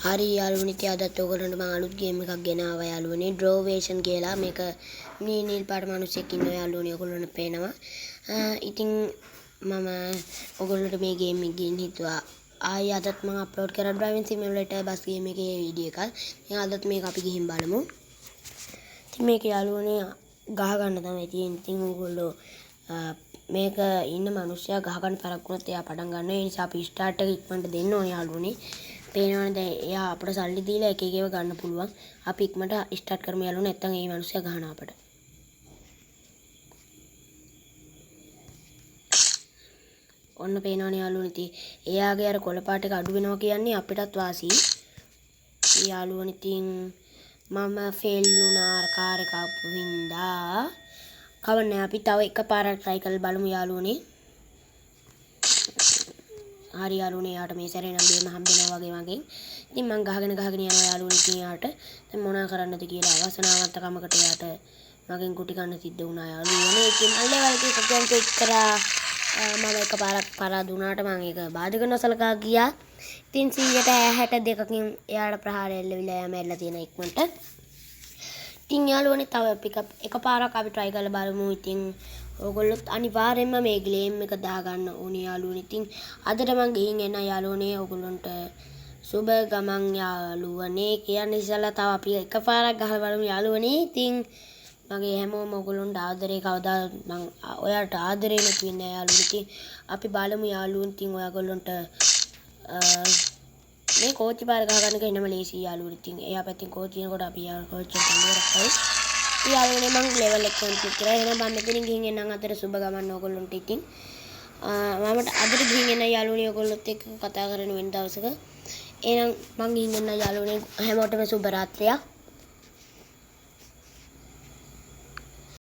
හරි යාළුවනේ ඉතින් අදත් ඔයගොල්ලන්ට මම අලුත් ගේම් එකක් ගෙනාවා යාළුවනේ ඩ්‍රෝවේෂන් කියලා මේක නිල් පාට මිනිස්සෙක් ඉන්නවා යාළුවනේ ඔයගොල්ලන්ට පේනවා ඉතින් මම ඔයගොල්ලන්ට මේ ගේම් එක ගේන්න හිතුවා ආයි අදත් මම අප්ලෝඩ් කරා ඩ්‍රයිවිං සිමියුලේටර් බස් ගේම් එකේ වීඩියෝ එකක් ඉතින් අදත් මේක අපි ගිහින් බලමු ඉතින් මේක යාළුවනේ ගහ ගන්න තමයි තියෙන්නේ ඉතින් ඔයගොල්ලෝ මේක ඉන්න මිනිස්සයා ගහ ගන්න පරක් වුණත් එයා පටන් ගන්නවා ඒ නිසා අපි ස්ටාර්ට් එක ඉක්මනට දෙන්න ඕනේ යාළුවනේ පේනවනේ දැන් එයා අපිට සල්ලි දීලා එක එකව ගන්න පුළුවන්. අපි ඉක්මනට ස්ටාර්ට් කරමු යාළුවනේ නැත්නම් මේ මිනිස්සයා ගහනවා අපිට. ඔන්න පේනවනේ යාළුවනේ ඉතින් එයාගේ අර කොළ පාට එක අඩු වෙනවා කියන්නේ අපිටත් වාසි. යාළුවනේ ඉතින් මම ෆේල් වුණා කාර් එක ආපු හින්දා. කවන්නේ අපි තව එකපාරක් try කරලා බලමු යාළුවනේ. හරි යාළුවනේ යාට මේ සැරේ නම් බේම හම්බෙනවා වගේ මගෙන්. ඉතින් මං ගහගෙන යනවා යාළුවනේ ඉතින් යාට. දැන් මොනා කරන්නද කියලා අවසනාවන්තකමකට යාට මගෙන් කුටි කන්න සිද්ධ වුණා යාළුවනේ. ඉතින් මම ලෙවල් එකක කම්ප්ලීට් කරා. මම එකපාරක් පරාද වුණාට මම ඒක බාධක නොසලකා ගියා. ඉතින් 162කින් එයාට ප්‍රහාරය එල්ලවිලා යා මැරිලා තියෙන ඉක්මනට. ඉතින් යාළුවනේ තව එකපාරක් අපි try කරලා බලමු. ඉතින් ඔයගොල්ලොත් අනිවාර්යෙන්ම මේ ගේම් එක දාගන්න ඕනේ යාළුවනේ. ඉතින් අදට මං ගිහින් එන්න යාළුවනේ ඔයගොල්ලන්ට සුබ ගමන් යාළුවනේ කියන්නේ ඉස්සලා තව අපි එකපාරක් ගහලා බලමු යාළුවනේ. ඉතින් මගේ හැමෝම ඔයගොල්ලන්ට ආදරේ කවදා මං ඔයාලට ආදරේ නැති වෙන්නේ යාළුවනේ. ඉතින් අපි බලමු යාළුවනේ. ඉතින් ඔයගොල්ලන්ට මේ කෝච්චි පාර ගහ ගන්න එක එනම ලේසි යාළුවනේ. ඉතින් එයා පැත්තෙන් කෝච්චි යනකොට අපි යාළුවෝ කෝච්චි එකට ඉවරක් කරයි. යාළුවනේ මං ලෙවල් එක කම්ප්ලීට් කරා. එහෙනම් මම මෙතනින් ගිහින් එන්නම් අතර සුබ ගමන් ඕගොල්ලන්ට. ඉතින් මම අදට ගිහින් එන්න යාළුවනේ ඔයගොල්ලොත් එක්ක කතා කරන වෙන දවසක. එහෙනම් මං ගිහින් එන්න යාළුවනේ හැමෝටම සුබ රාත්‍රියක්.